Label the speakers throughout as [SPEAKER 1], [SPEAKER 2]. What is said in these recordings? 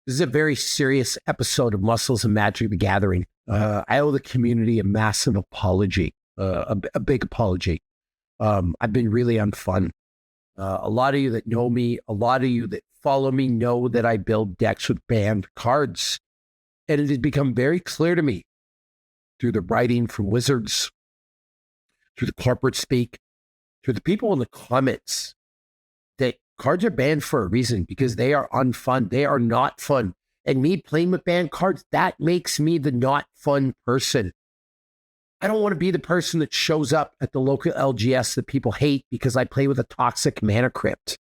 [SPEAKER 1] This is a very serious episode of Muscles and Magic the Gathering. I owe the community a massive apology, a big apology. I've been really unfun. A lot of you that know me, a lot of you that follow me know that I build decks with banned cards. And it has become very clear to me through the writing from wizards, through the corporate speak, through the people in the comments, that cards are banned for a reason, because they are unfun. They are not fun. And me playing with banned cards, that makes me the not fun person. I don't want to be the person that shows up at the local LGS that people hate because I play with a toxic mana crypt.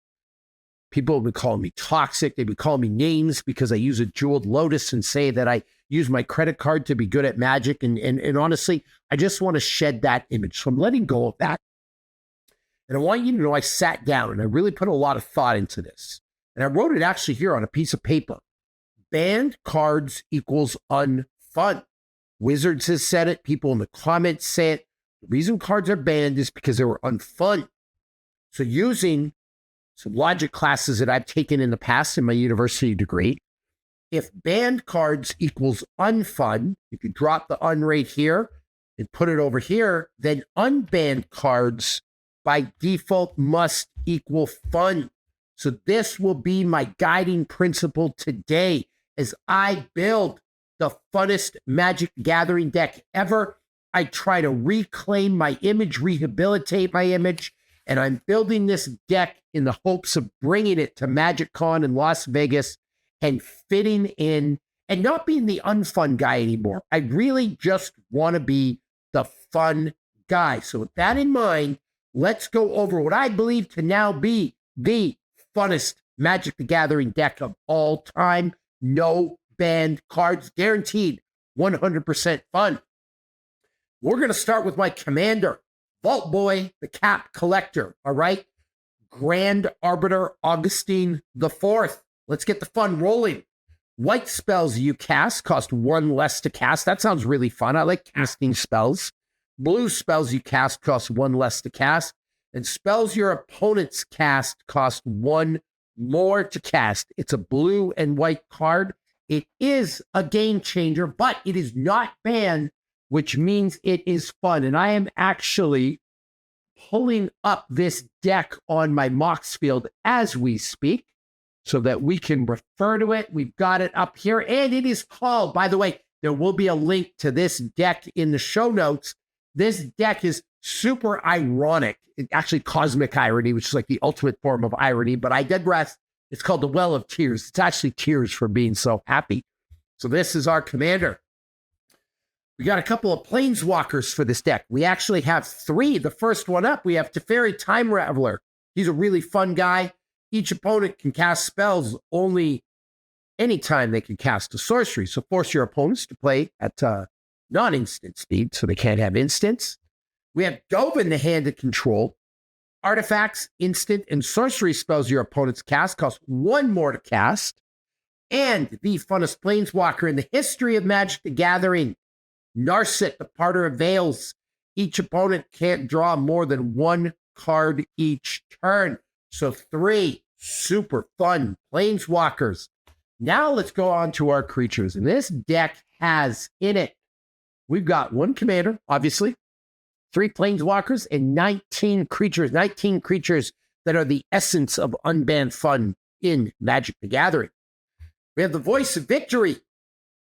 [SPEAKER 1] People would call me toxic. They would call me names because I use a jeweled lotus and say that I use my credit card to be good at Magic. And honestly, I just want to shed that image. So I'm letting go of that. And I want you to know I sat down and I really put a lot of thought into this. And I wrote it actually here on a piece of paper. Banned cards equals unfun. Wizards has said it. People in the comments say it. The reason cards are banned is because they were unfun. So using some logic classes that I've taken in the past in my university degree, if banned cards equals unfun, if you drop the un right here and put it over here, then unbanned cards by default must equal fun. So this will be my guiding principle today as I build the funnest Magic Gathering deck ever. I try to reclaim my image, rehabilitate my image, and I'm building this deck in the hopes of bringing it to MagicCon in Las Vegas and fitting in and not being the unfun guy anymore. I really just want to be the fun guy. So with that in mind, let's go over what I believe to now be the funnest Magic the Gathering deck of all time. No banned cards, guaranteed 100% fun. We're going to start with my commander, Vault Boy, the Cap Collector, all right? Grand Arbiter Augustin IV. Let's get the fun rolling. White spells you cast cost one less to cast. That sounds really fun. I like casting spells. Blue spells you cast cost one less to cast. And spells your opponents cast cost one more to cast. It's a blue and white card. It is a game changer, but it is not banned, which means it is fun. And I am actually pulling up this deck on my Mox field as we speak so that we can refer to it. We've got it up here, and it is called, by the way, there will be a link to this deck in the show notes. This deck is super ironic. It's actually cosmic irony, which is like the ultimate form of irony, but I digress. It's called the Well of Tears. It's actually tears for being so happy. So this is our commander. We got a couple of Planeswalkers for this deck. We actually have three. The first one up, we have Teferi Time Raveler. He's a really fun guy. Each opponent can cast spells only anytime they can cast a sorcery. So force your opponents to play at non-instant speed, so they can't have instants. We have Dovin, the Hand of Control. Artifacts, instant, and sorcery spells your opponents cast cost one more to cast. And the funnest Planeswalker in the history of Magic the Gathering, Narset, the Parter of Veils. Each opponent can't draw more than one card each turn. So three super fun Planeswalkers. Now let's go on to our creatures. And this deck has in it, we've got one commander, obviously, three Planeswalkers, and 19 creatures. 19 creatures that are the essence of unbanned fun in Magic the Gathering. We have the Voice of Victory.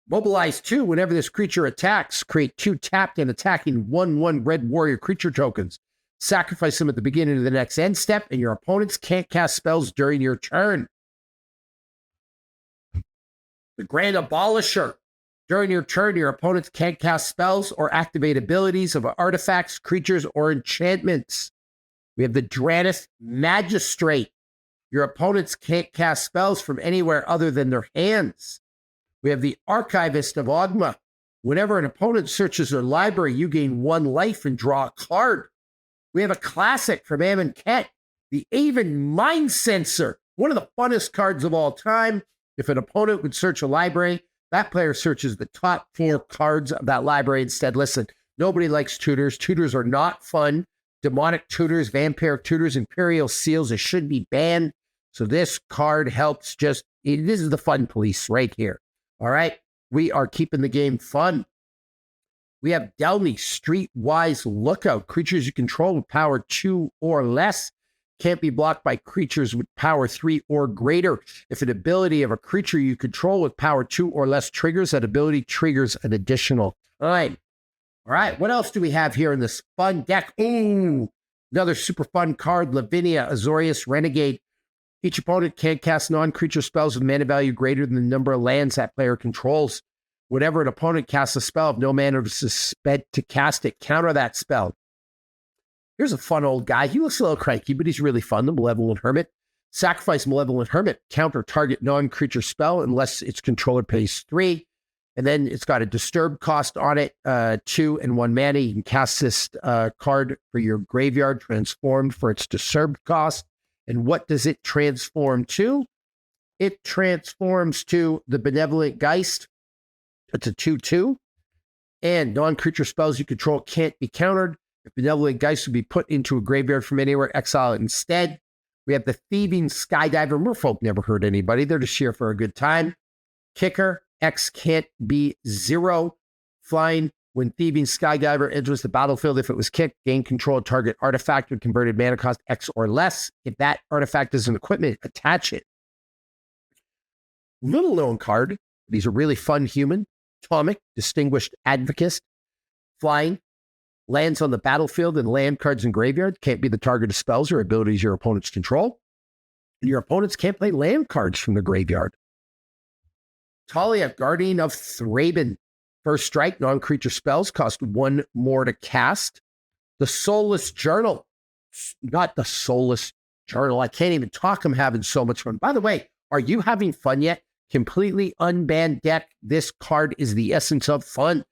[SPEAKER 1] Mobilize 2 whenever this creature attacks. Create 2 tapped and attacking 1/1 red warrior creature tokens. Sacrifice them at the beginning of the next end step, and your opponents can't cast spells during your turn. The Grand Abolisher. During your turn, your opponents can't cast spells or activate abilities of artifacts, creatures, or enchantments. We have the Dranith Magistrate. Your opponents can't cast spells from anywhere other than their hands. We have the Archivist of Ogma. Whenever an opponent searches their library, you gain 1 life and draw a card. We have a classic from Amonkhet, the Aven Mind Sensor, one of the funnest cards of all time. If an opponent would search a library, that player searches the top 4 cards of that library instead. Listen, nobody likes tutors. Tutors are not fun. Demonic tutors, vampire tutors, imperial seals, it should be banned. So this card helps just This is the fun police right here. All right. We are keeping the game fun. We have Delney, Streetwise Lookout. Creatures you control with power 2 or less can't be blocked by creatures with power 3 or greater. If an ability of a creature you control with power 2 or less triggers, that ability triggers an additional time. All right, what else do we have here in this fun deck? Ooh, another super fun card, Lavinia, Azorius Renegade. Each opponent can't cast non-creature spells with mana value greater than the number of lands that player controls. Whenever an opponent casts a spell, if no mana is spent to cast it, counter that spell. Here's a fun old guy. He looks a little cranky, but he's really fun. The Malevolent Hermit. Sacrifice Malevolent Hermit. Counter target non-creature spell unless its controller pays 3. And then it's got a disturb cost on it, 2 and 1 mana. You can cast this card for your graveyard, transformed for its disturbed cost. And what does it transform to? It transforms to the Benevolent Geist. It's a 2/2. And non-creature spells you control can't be countered. If Benevolent Geist would be put into a graveyard from anywhere, exile it instead. We have the Thieving Skydiver. Merfolk never hurt anybody. They're just here for a good time. Kicker. X can't be 0. Flying. When Thieving Skydiver enters the battlefield, if it was kicked, gain control of target artifact with converted mana cost X or less. If that artifact is an equipment, attach it. Little known card. He's a really fun human. Atomic. Distinguished Advocate. Flying. Lands on the battlefield and land cards in graveyard can't be the target of spells or abilities your opponents control. And your opponents can't play land cards from the graveyard. Talia, Guardian of Thraben. First strike, non-creature spells cost 1 more to cast. The Soulless Journal. Not the Soulless Journal. I can't even talk. I'm having so much fun. By the way, are you having fun yet? Completely unbanned deck. This card is the essence of fun.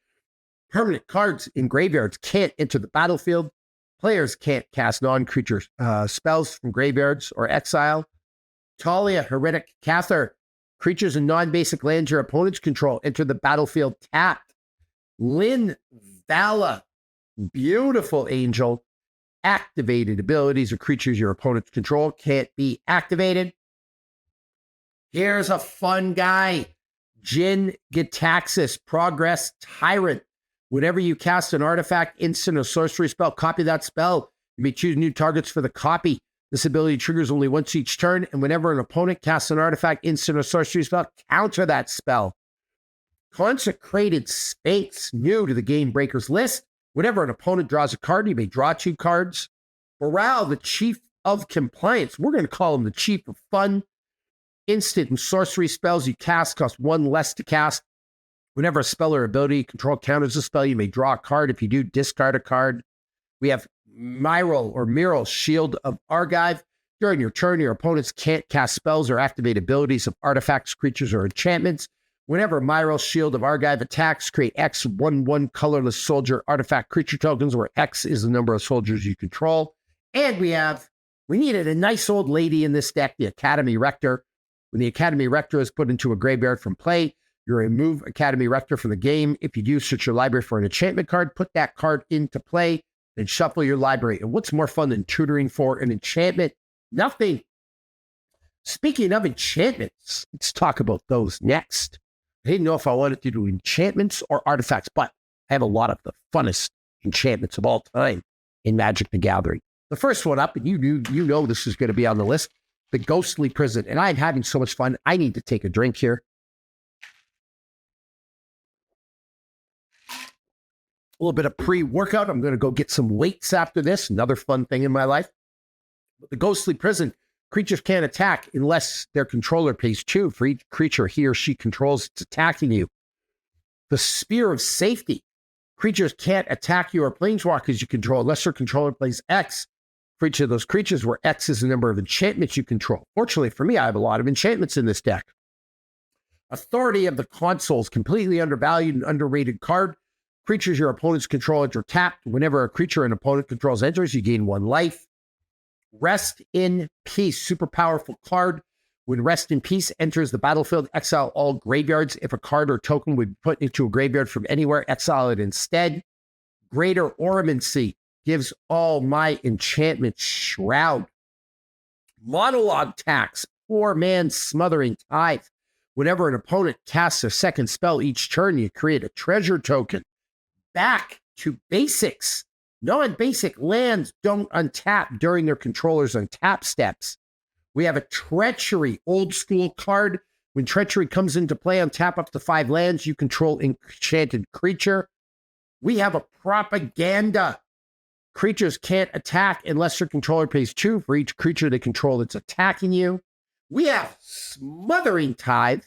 [SPEAKER 1] Permanent cards in graveyards can't enter the battlefield. Players can't cast non-creature spells from graveyards or exile. Talia, Heretic Cather. Creatures and non-basic lands your opponents control enter the battlefield tapped. Lynn Vala. Beautiful angel. Activated abilities or creatures your opponents control can't be activated. Here's a fun guy. Jin Gitaxis, Progress Tyrant. Whenever you cast an artifact, instant, or sorcery spell, copy that spell. You may choose new targets for the copy. This ability triggers only once each turn, and whenever an opponent casts an artifact, instant, or sorcery spell, counter that spell. Consecrated Sphinx, new to the Gamebreakers list. Whenever an opponent draws a card, you may draw 2 cards. Baral, the Chief of Compliance. We're going to call him the Chief of Fun. Instant and sorcery spells you cast cost 1 less to cast. Whenever a spell or ability you control counters a spell, you may draw a card. If you do, discard a card. We have Myral, Shield of Argive. During your turn, your opponents can't cast spells or activate abilities of artifacts, creatures, or enchantments. Whenever Myral, Shield of Argive attacks, create X 1/1 colorless soldier artifact creature tokens, where X is the number of soldiers you control. And we needed a nice old lady in this deck, the Academy Rector. When the Academy Rector is put into a graveyard from play, you remove Academy Rector from the game. If you do, search your library for an enchantment card, put that card into play, then shuffle your library. And what's more fun than tutoring for an enchantment? Nothing. Speaking of enchantments, let's talk about those next. I didn't know if I wanted to do enchantments or artifacts, but I have a lot of the funnest enchantments of all time in Magic the Gathering. The first one up, and you know this is going to be on the list, the Ghostly Prison. And I'm having so much fun. I need to take a drink here. A little bit of pre-workout. I'm going to go get some weights after this. Another fun thing in my life. But the Ghostly Prison, creatures can't attack unless their controller pays 2 for each creature he or she controls that's attacking you. The Spear of Safety. Creatures can't attack you or planeswalkers you control unless their controller plays X for each of those creatures, where X is the number of enchantments you control. Fortunately for me, I have a lot of enchantments in this deck. Authority of the Consoles, completely undervalued and underrated card. Creatures your opponents control enter tapped. Whenever a creature an opponent controls enters, you gain 1 life. Rest in Peace, super powerful card. When Rest in Peace enters the battlefield, exile all graveyards. If a card or token would be put into a graveyard from anywhere, exile it instead. Greater Ormancy gives all my enchantments Shroud. Monologue Tax, 4-man Smothering Tithe. Whenever an opponent casts a second spell each turn, you create a treasure token. Back to basics. Non-basic lands don't untap during their controller's untap steps. We have a Treachery, old school card. When Treachery comes into play, untap up to 5 lands. You control enchanted creature. We have a Propaganda. Creatures can't attack unless your controller pays 2 for each creature they control that's attacking you. We have Smothering Tithe.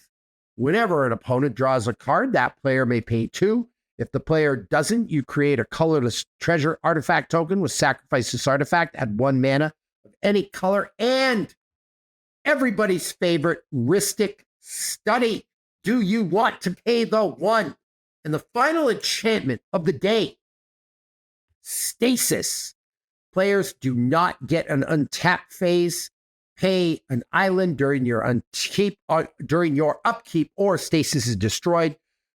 [SPEAKER 1] Whenever an opponent draws a card, that player may pay 2. If the player doesn't, you create a colorless treasure artifact token with sacrifice this artifact, add 1 mana of any color, and everybody's favorite Rhystic Study. Do you want to pay the 1? And the final enchantment of the day, Stasis. Players do not get an untap phase. Pay an island during your upkeep, or Stasis is destroyed.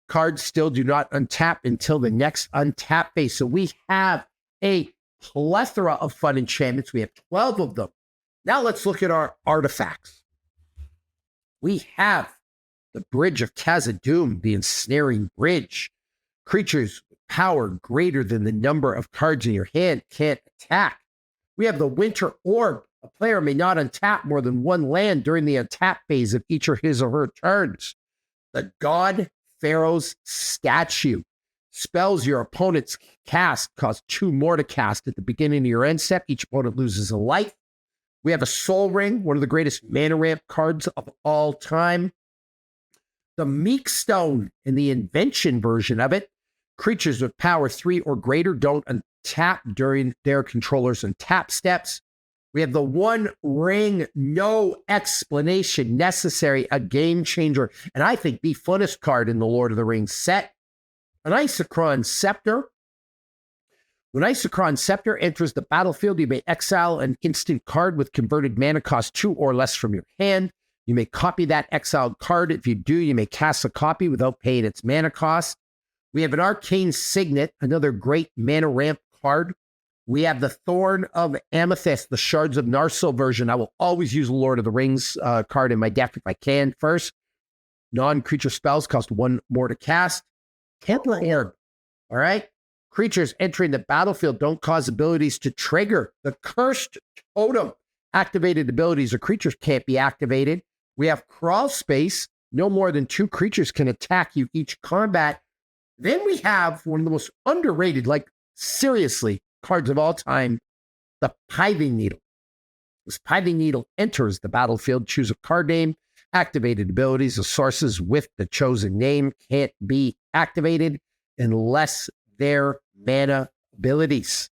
[SPEAKER 1] Cards still do not untap until the next untap phase. So we have a plethora of fun enchantments. We have 12 of them. Now let's look at our artifacts. We have the Bridge of Khazad-dûm, the Ensnaring Bridge. Creatures with power greater than the number of cards in your hand can't attack. We have the Winter Orb. A player may not untap more than 1 land during the untap phase of each of his or her turns. The God Pharaoh's Statue. Spells your opponent's cast cost 2 more to cast at the beginning of your end step. Each opponent loses a life. We have a Soul Ring, one of the greatest mana ramp cards of all time. The Meek Stone in the Invention version of it. Creatures with power 3 or greater don't untap during their controller's untap steps. We have the One Ring, no explanation necessary, a game changer, and I think the funnest card in the Lord of the Rings set. An Isochron Scepter. When Isochron Scepter enters the battlefield, you may exile an instant card with converted mana cost 2 or less from your hand. You may copy that exiled card. If you do, you may cast a copy without paying its mana cost. We have an Arcane Signet, another great mana ramp card. We have the Thorn of Amethyst, the Shards of Narsil version. I will always use a Lord of the Rings card in my deck if I can first. Non-creature spells cost 1 more to cast. Templar. All right? Creatures entering the battlefield don't cause abilities to trigger. The Cursed Totem. Activated abilities or creatures can't be activated. We have Crawl Space. No more than 2 creatures can attack you each combat. Then we have one of the most underrated, like seriously, cards of all time, the Pithing Needle. This Pithing Needle enters the battlefield. Choose a card name. Activated abilities of sources with the chosen name can't be activated unless they're mana abilities.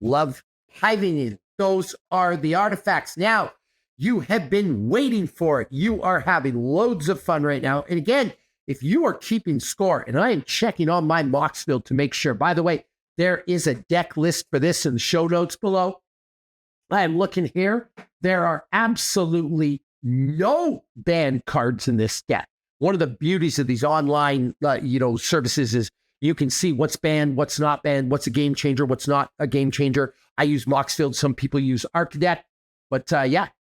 [SPEAKER 1] Love Pithing Needle. Those are the artifacts. Now, you have been waiting for it. You are having loads of fun right now. And again, if you are keeping score, and I am checking on my Moxfield to make sure, by the way, there is a deck list for this in the show notes below. I am looking here. There are absolutely no banned cards in this deck. One of the beauties of these online, services is you can see what's banned, what's not banned, what's a game changer, what's not a game changer. I use Moxfield. Some people use Arcadeck. But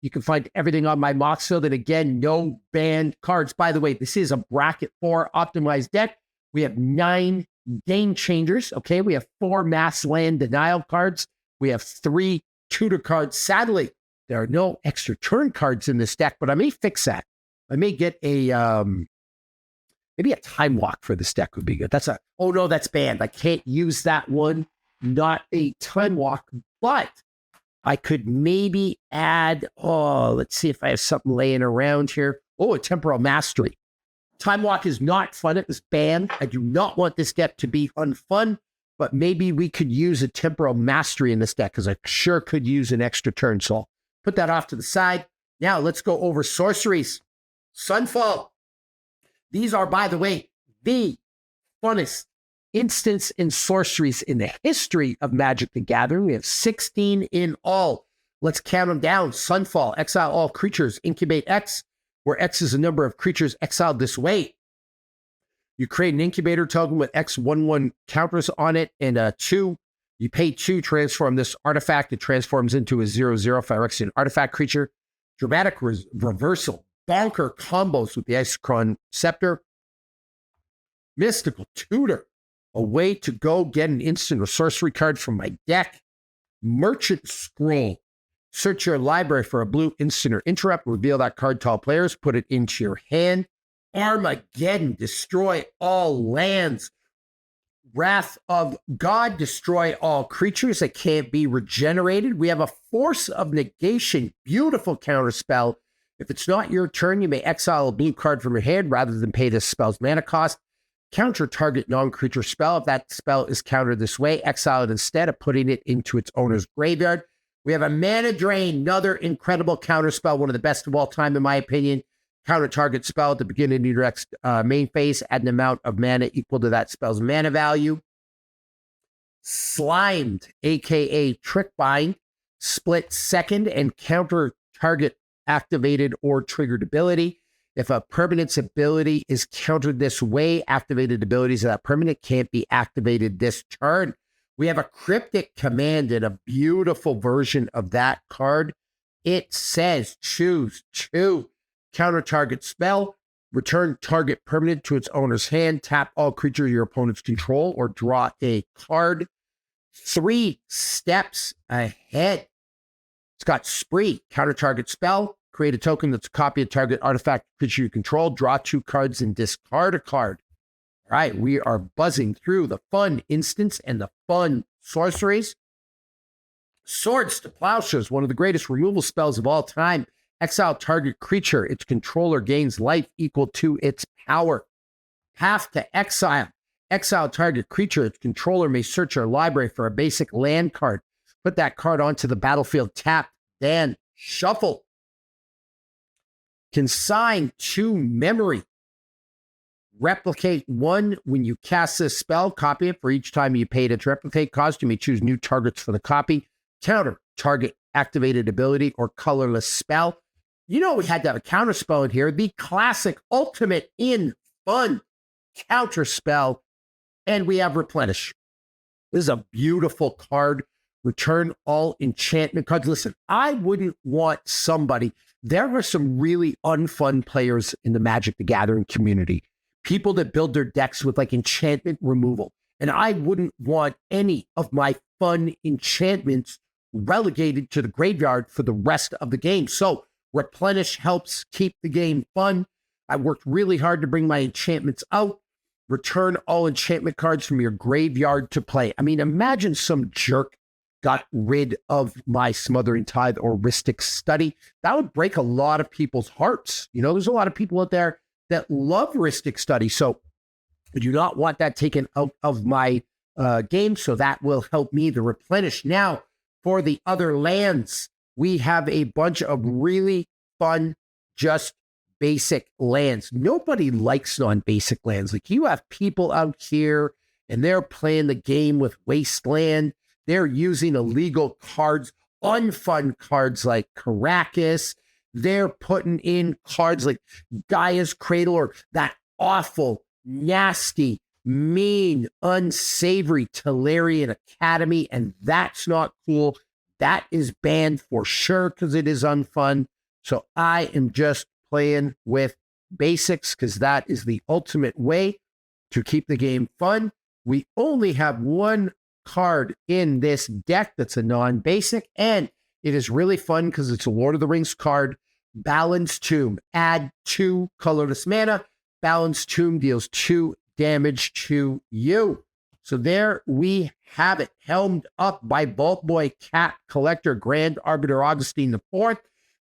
[SPEAKER 1] you can find everything on my Moxfield. And again, no banned cards. By the way, this is a bracket 4 optimized deck. We have 9 game changers. Okay, we have 4 mass land denial cards. We have 3 tutor cards. Sadly, there are no extra turn cards in this deck, but I may fix that. I may get maybe a Time Walk for this deck would be good. That's banned. I can't use that one. Not a Time Walk, but I could maybe add, let's see if I have something laying around here. A Temporal Mastery. Time Walk is not fun. It was banned. I do not want this deck to be unfun, but maybe we could use a Temporal Mastery in this deck because I sure could use an extra turn. So I'll put that off to the side. Now let's go over Sorceries. Sunfall. These are, by the way, the funnest instance in Sorceries in the history of Magic the Gathering. We have 16 in all. Let's count them down. Sunfall. Exile all creatures. Incubate X, where X is the number of creatures exiled this way. You create an incubator token with X 1/1 counters on it and a 2. You pay 2, transform this artifact. It transforms into a 0/0 Phyrexian artifact creature. dramatic reversal, bonker combos with the Isochron Scepter, Mystical Tutor, a way to go get an instant or sorcery card from my deck, Merchant Scroll, search your library for a blue instant or interrupt, reveal that card to all players, put it into your hand, Armageddon, destroy all lands, Wrath of God, destroy all creatures that can't be regenerated. We have a Force of Negation, beautiful counter spell. If it's not your turn, you may exile a blue card from your hand rather than pay this spell's mana cost. Counter target non-creature spell. If that spell is countered this way, exile it instead of putting it into its owner's graveyard. We have a Mana Drain, another incredible counter spell, one of the best of all time in my opinion. Counter target spell at the beginning of your next main phase, add an amount of mana equal to that spell's mana value. Slimed, aka Trick Bind, split second and counter target activated or triggered ability. If a permanent's ability is countered this way, activated abilities of that permanent can't be activated this turn. We have a Cryptic Command and a beautiful version of that card. It says choose two. Counter target spell, return target permanent to its owner's hand, tap all creatures your opponents control, or draw a card. 3 steps ahead. It's got Spree, counter target spell, create a token that's a copy of target artifact creature you control, draw 2 cards and discard a card. All right, we are buzzing through the fun instants and the fun sorceries. Swords to Plowshares, one of the greatest removal spells of all time. Exile target creature. Its controller gains life equal to its power. Path to Exile. Exile target creature. Its controller may search your library for a basic land card. Put that card onto the battlefield tapped, then shuffle. Consign to memory. Replicate 1 when you cast this spell. Copy it for each time you pay its replicate cost. You may choose new targets for the copy. Counter target activated ability or colorless spell. You know we had to have a counter spell in here. The classic ultimate in fun counter spell. And we have Replenish. This is a beautiful card. Return all enchantment cards. Listen, I wouldn't want somebody. There are some really unfun players in the Magic the Gathering community. People that build their decks with like enchantment removal. And I wouldn't want any of my fun enchantments relegated to the graveyard for the rest of the game. So Replenish helps keep the game fun. I worked really hard to bring my enchantments out. Return all enchantment cards from your graveyard to play. I mean, imagine some jerk got rid of my Smothering Tithe or Rhystic Study. That would break a lot of people's hearts. You know, there's a lot of people out there that love Rhystic Study. So I do not want that taken out of my game. So that will help me to replenish. Now, for the other lands, we have a bunch of really fun, just basic lands. Nobody likes non-basic lands. Like you have people out here and they're playing the game with Wasteland. They're using illegal cards, unfun cards like Caracas. They're putting in cards like Gaia's Cradle or that awful, nasty, mean, unsavory Tolarian Academy. And that's not cool. That is banned for sure because it is unfun. So I am just playing with basics because that is the ultimate way to keep the game fun. We only have one card in this deck that's a non-basic, and it is really fun because it's a Lord of the Rings card, Balin's Tomb. Add 2 colorless mana. Balin's Tomb deals 2 damage to you. So there we have it, helmed up by Vault Boy Cat Collector, Grand Arbiter Augustin IV.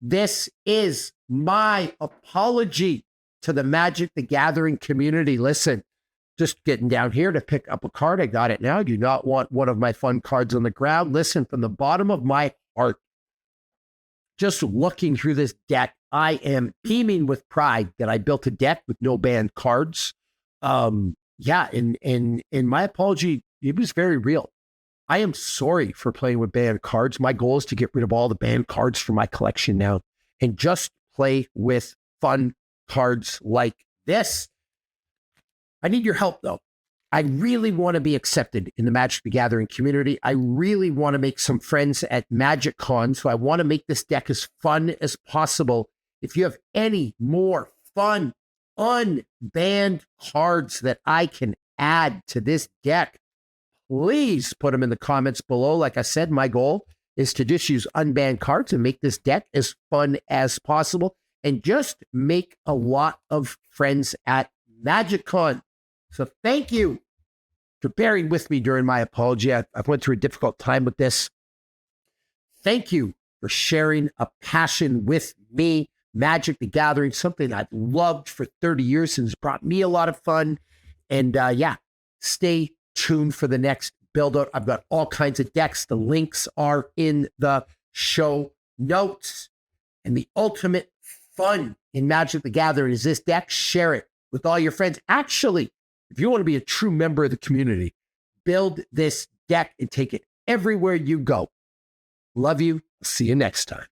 [SPEAKER 1] This is my apology to the Magic the Gathering community. Listen, just getting down here to pick up a card. I got it now. I do not want one of my fun cards on the ground. Listen, from the bottom of my heart, just looking through this deck, I am beaming with pride that I built a deck with no banned cards. Yeah, and my apology, it was very real. I am sorry for playing with banned cards. My goal is to get rid of all the banned cards from my collection now and just play with fun cards like this. I need your help, though. I really want to be accepted in the Magic the Gathering community. I really want to make some friends at MagicCon. So I want to make this deck as fun as possible. If you have any more fun, unbanned cards that I can add to this deck, please put them in the comments below. Like I said, my goal is to just use unbanned cards and make this deck as fun as possible and just make a lot of friends at MagicCon. So thank you for bearing with me during my apology. I went through a difficult time with this. Thank you for sharing a passion with me. Magic the Gathering, something I've loved for 30 years and has brought me a lot of fun. And stay tuned for the next build out. I've got all kinds of decks. The links are in the show notes. And the ultimate fun in Magic the Gathering is this deck. Share it with all your friends. Actually, if you want to be a true member of the community, build this deck and take it everywhere you go. Love you. See you next time.